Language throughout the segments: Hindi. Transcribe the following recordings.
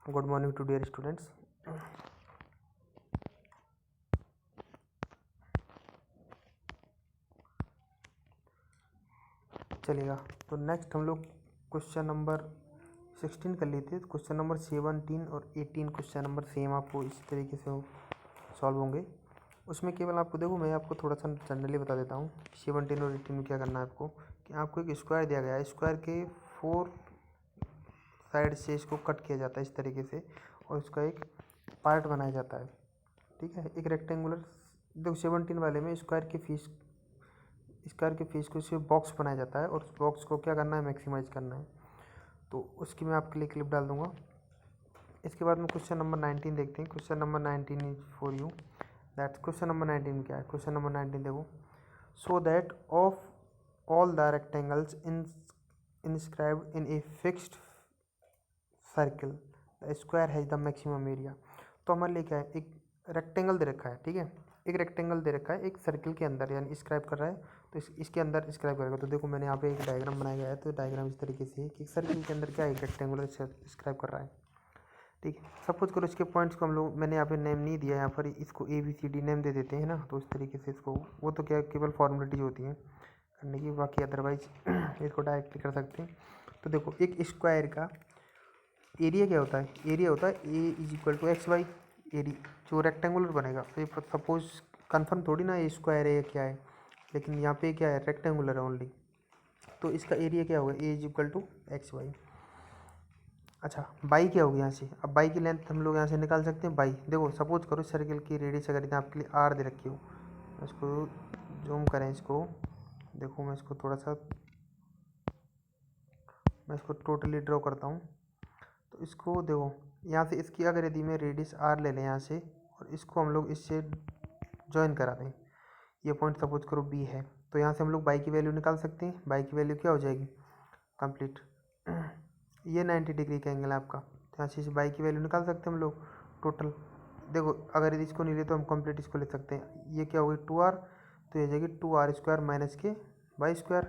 Good morning to dear students. चलेगा तो नेक्स्ट हम लोग क्वेश्चन नंबर 16 कर लेते हैं। क्वेश्चन नंबर 17 और 18 क्वेश्चन नंबर सेम आपको इसी तरीके से सॉल्व होंगे। उसमें केवल आपको देखो मैं आपको थोड़ा सा जनरली बता देता हूँ 17 और 18 में क्या करना है आपको कि आपको एक स्क्वायर दिया गया है। स्क्वायर के 4 साइड से इसको कट किया जाता है इस तरीके से और इसका एक पार्ट बनाया जाता है। ठीक है, एक रेक्टेंगुलर देखो 17 वाले में स्क्वायर के फेस को इसे बॉक्स बनाया जाता है और उस बॉक्स को क्या करना है, मैक्सिमाइज करना है। तो उसकी मैं आपके लिए क्लिप डाल दूंगा। इसके बाद में क्वेश्चन नंबर 19 देखते हैं। Question number 19 is for you. That question number 19 क्या है? क्वेश्चन नंबर 19 देखो, so that of all the rectangles inscribed in a fixed circle the square has the maximum area. तो हमारे लिए क्या है, एक रेक्टेंगल दे रखा है। ठीक है, एक रेक्टेंगल दे रखा है एक सर्कल के अंदर, यानी स्क्राइब कर रहा है तो इसके अंदर स्क्राइब करेगा। तो देखो मैंने यहाँ पे एक डायग्राम बनाया गया है। तो डायग्राम इस तरीके से है कि सर्कल के अंदर क्या है, एक रेक्टेंगुलर स्क्राइब कर रहा है। ठीक है, सपोज करो इसके पॉइंट्स को हम लोग, मैंने यहाँ पे नेम नहीं दिया, यहाँ पर इसको ABCD नेम दे देते हैं ना। तो इस तरीके से इसको, वो तो क्या केवल फॉर्मेलिटीज होती हैं करने की, बाकी अदरवाइज इसको डायरेक्टली कर सकते हैं। तो देखो एक स्क्वायर का एरिया क्या होता है, एरिया होता है A = XY एरिया जो रेक्टेंगुलर बनेगा। तो ये सपोज कन्फर्म थोड़ी ना ये स्क्वायर है या क्या है, लेकिन यहाँ पे क्या है, रेक्टेंगुलर है ओनली। तो इसका एरिया क्या होगा, A = XY। अच्छा, बाई क्या होगी यहाँ से? अब बाई की लेंथ हम लोग यहाँ से निकाल सकते हैं। बाई देखो सपोज करो सर्कल की रेडियस अगर इतना आपके लिए R दे रखी हो, इसको जूम करें, इसको देखो मैं इसको थोड़ा सा इसको टोटली ड्रॉ करता हूँ। तो इसको देखो यहाँ से इसकी अगर यदि मैं रेडियस R ले लें यहाँ से और इसको हम लोग इससे ज्वाइन करा दें, ये पॉइंट सपोज करो B है, तो यहाँ से हम लोग बाई की वैल्यू निकाल सकते हैं। बाई की वैल्यू क्या हो जाएगी, कंप्लीट ये 90 डिग्री का एंगल है आपका। तो यहाँ से इस बाई की वैल्यू निकाल सकते हैं हम लोग टोटल। देखो अगर यदि इसको नहीं ले तो हम कंप्लीट इसको ले सकते हैं। ये क्या होगी 2R, तो ये जाएगी 2R² माइनस के बाई स्क्वायर।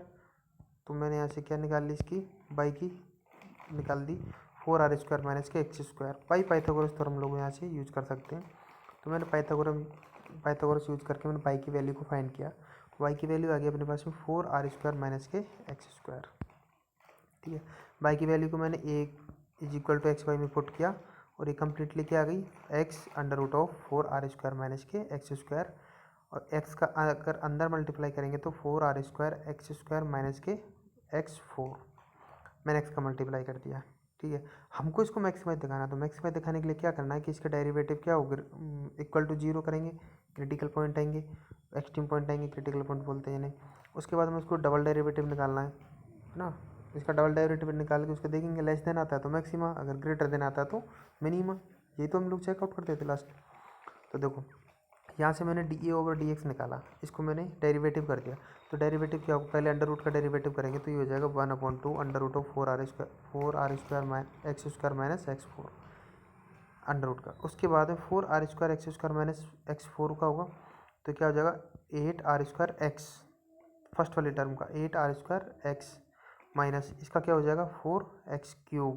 तो मैंने यहाँ से क्या निकाल ली, इसकी बाई की निकाल दी 4R² माइनस के X²। बाई पाइथागोरस तो हम लोग यहाँ से यूज कर सकते हैं। तो मैंने पाइथागोरस यूज करके मैंने बाई की वैल्यू को फाइंड किया। बाई की वैल्यू आ गई अपने पास में 4R² माइनस के X²। ठीक है, बाई की वैल्यू को मैंने A = XY में पुट किया और ये कम्प्लीटली क्या आ गई, X√4R² माइनस के X²। और x का अगर अंदर मल्टीप्लाई करेंगे तो 4R² X² माइनस के X4। मैंने x का मल्टीप्लाई कर दिया। ठीक है, हमको इसको मैक्सिमाइज दिखाना, तो मैक्सिमाइज दिखाने के लिए क्या करना है कि इसका डेरिवेटिव क्या होगा, =0 करेंगे, क्रिटिकल पॉइंट आएंगे, एक्सट्रीम पॉइंट आएंगे, क्रिटिकल पॉइंट बोलते हैं इन्हें। उसके बाद में उसको डबल डेरिवेटिव निकालना है ना। इसका डबल डेरिवेटिव निकाल के उसको देखेंगे, लेस देन आता है तो मैक्सिमा, अगर ग्रेटर देन आता है तो मिनिमा। यही तो हम लोग चेकआउट करते थे लास्ट। तो देखो यहाँ से मैंने dA/dx निकाला, इसको मैंने डेरिवेटिव कर दिया। तो डेरिवेटिव क्या होगा, पहले अंडर रूट का डेरिवेटिव करेंगे तो ये हो जाएगा 1/2 √4R² X² minus X4 under root का। उसके बाद में 4R² X² माइनस X4 का होगा तो क्या हो जाएगा 8R² X, फर्स्ट वाली टर्म का 8R² X माइनस इसका क्या हो जाएगा 4x³।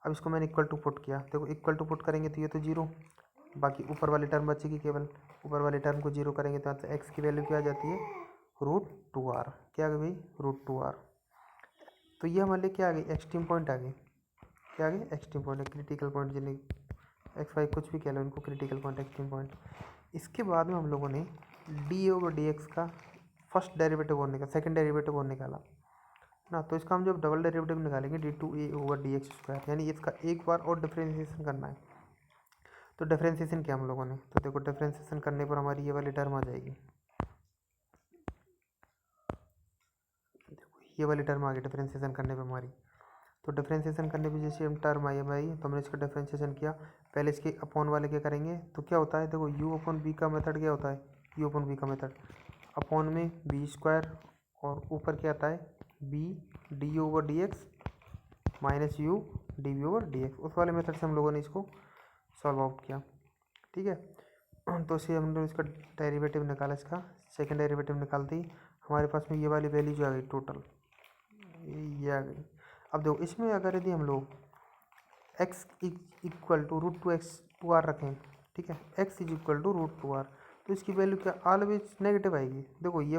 अब इसको मैंने इक्वल टू पुट किया। देखो इक्वल टू पुट करेंगे तो ये तो 0, बाकी ऊपर वाली टर्म बचेगी, केवल ऊपर वाली टर्म को 0 करेंगे तो x की वैल्यू क्या आ जाती है √2R। क्या आ गई भाई, √2R। तो ये हमारे लिए क्या आ गई, एक्सट्रीम पॉइंट आ गई। क्या आ गई, एक्सट्रीम पॉइंट, क्रिटिकल पॉइंट, जिन्हें XY कुछ भी कह लो इनको, क्रिटिकल पॉइंट, एक्सट्रीम पॉइंट। इसके बाद में हम लोगों ने dA/dx का फर्स्ट डेरिवेटिव और निकाला, सेकेंड डेरिवेटिव और निकाला ना। तो इसका हम जब डबल डेरिवेटिव निकालेंगे d2A/dx², यानी इसका एक बार और डिफ्रेंशिएशन करना है। तो डिफ्रेंशिएशन किया हम लोगों ने, तो देखो डिफ्रेंशिएशन करने पर हमारी ये वाली टर्म आ जाएगी, देखो ये वाली टर्म आ गई डिफ्रेंशिएशन करने पे हमारी। तो डिफ्रेंशिएशन करने पे जैसे हम टर्म आई भाई, तो हमने इसका डिफ्रेंशिएशन किया। पहले इसके अपॉन वाले क्या करेंगे, तो क्या होता है देखो u/b का मेथड क्या होता है, u/b का मेथड अपॉन में b² और ऊपर क्या आता है b d/dx minus u dv/dx। उस वाले मेथड से हम लोगों ने इसको सॉल्व आउट किया। ठीक है, तो इसे हम लोग इसका डेरिवेटिव निकाला, इसका सेकंड डेरिवेटिव निकालते ही हमारे पास में ये वाली वैल्यू जो आ गई टोटल, ये आ गई। अब देखो इसमें अगर यदि हम लोग x equal to root two x two r रखें, ठीक है, x is equal to root two r, तो इसकी वैल्यू क्या ऑलवेज नेगेटिव आएगी। देखो ये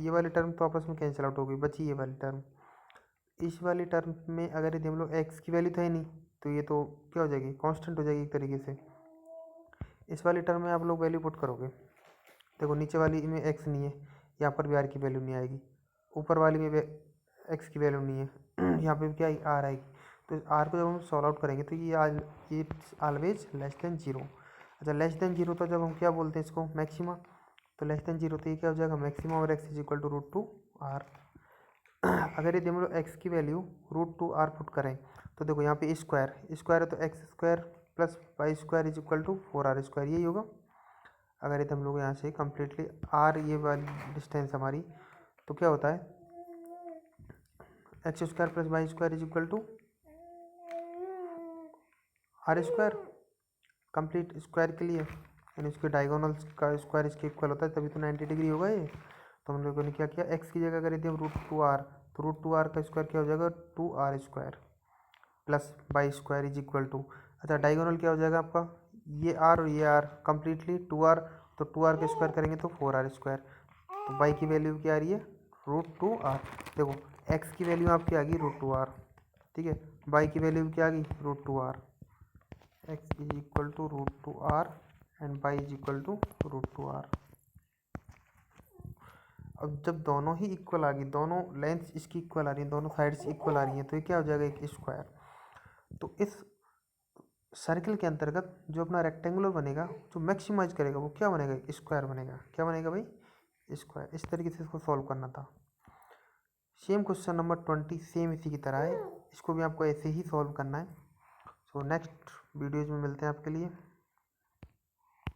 वाली टर्म तो आपस में कैंसिल आउट हो गई, बची ये वाली टर्म। इस वाली टर्म में अगर यदि हम लोग एक्स की वैल्यू तो है नहीं, तो ये तो क्या हो जाएगी, कांस्टेंट हो जाएगी एक तरीके से। इस वाली टर्म में आप लोग वैल्यू पुट करोगे, देखो नीचे वाली में एक्स नहीं है, यहाँ पर भी आर की वैल्यू नहीं आएगी, ऊपर वाली में एक्स की वैल्यू नहीं है, यहाँ पे भी क्या आर आएगी। तो आर को जब हम सॉल्व आउट करेंगे तो ये ऑलवेज लेस देन जीरो। अच्छा लेस देन जीरो तो जब हम क्या बोलते हैं इसको, मैक्सिमा, तो लेस देन जीरो तो ये क्या हो जाएगा, मैक्सिमा और x is equal to root two r. अगर यदि हम लोग एक्स की value root two r put करें तो देखो यहाँ पे स्क्वायर स्क्वायर है, तो x square plus y square is equal to 4r square, यही होगा। अगर यदि हम लोग यहाँ से कम्प्लीटली आर ये वाली डिस्टेंस हमारी, तो क्या होता है, x square plus y square is equal to r square, complete square के लिए, यानी उसके डायगोनल का स्क्वायर इसके इक्वल होता है, तभी तो 90 डिग्री होगा ये। तो हम लोगों ने क्या किया, एक्स की जगह अगर यदि हम रूट टू आर, तो रूट टू आर का स्क्वायर क्या हो जाएगा, 2r square plus y square is equal to, अच्छा डायगोनल क्या हो जाएगा आपका, ये आर और ये आर कम्प्लीटली 2r, तो 2r का स्क्वायर करेंगे तो 4r स्क्वायर, तो वाई की वैल्यू क्या आ रही है, रूट टू आर। देखो एक्स की वैल्यू आपकी आ गई रूट टू आर, ठीक है, वाई की वैल्यू क्या आ गई, root two r, x is equal to root two r and y is equal to root two r. अब जब दोनों ही इक्वल आ गई, दोनों लेंथ इसकी इक्वल आ रही है, दोनों साइड्स इक्वल आ रही हैं, तो ये क्या हो जाएगा, एक स्क्वायर। तो इस सर्कल के अंतर्गत जो अपना रेक्टेंगुलर बनेगा, जो मैक्सिमाइज करेगा वो क्या बनेगा, स्क्वायर बनेगा। क्या बनेगा भाई, स्क्वायर। इस तरीके से इसको सॉल्व करना था। सेम क्वेश्चन नंबर 20 सेम इसी की तरह है, इसको भी आपको ऐसे ही सॉल्व करना है। सो नेक्स्ट वीडियोज में मिलते हैं आपके लिए।